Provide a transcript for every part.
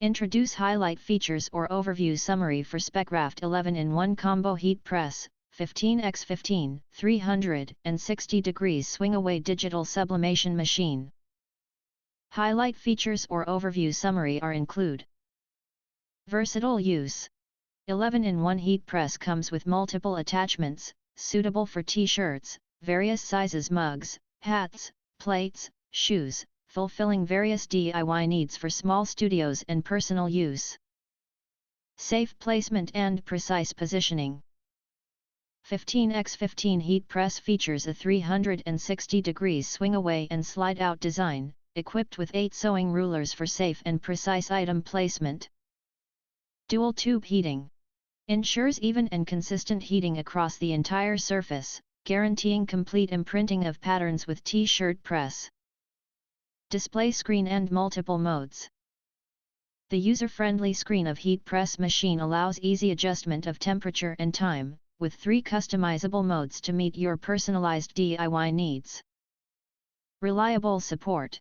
Introduce highlight features or overview summary for SPECRAFT 11-in-1 Combo Heat Press, 15x15, 360 degrees swing away digital sublimation machine. Highlight features or overview summary are include. Versatile use. 11-in-1 heat press comes with multiple attachments, suitable for t-shirts, various sizes mugs, hats, plates, shoes, fulfilling various DIY needs for small studios and personal use. Safe placement and precise positioning. 15x15 heat press features a 360 degrees swing away and slide out design, equipped with 8 sewing rulers for safe and precise item placement. Dual tube heating. Ensures even and consistent heating across the entire surface, guaranteeing complete imprinting of patterns with t-shirt press. Display screen and multiple modes. The user-friendly screen of heat press machine allows easy adjustment of temperature and time, with 3 customizable modes to meet your personalized DIY needs. Reliable support.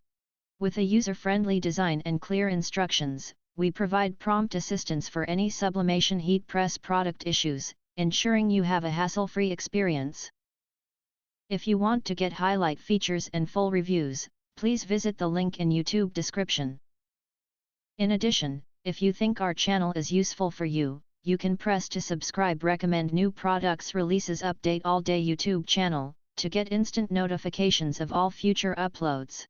With a user-friendly design and clear instructions, we provide prompt assistance for any sublimation heat press product issues, ensuring you have a hassle-free experience. If you want to get highlight features and full reviews, please visit the link in YouTube description. In addition, if you think our channel is useful for you, you can press to subscribe recommend new products releases update all day YouTube channel, to get instant notifications of all future uploads.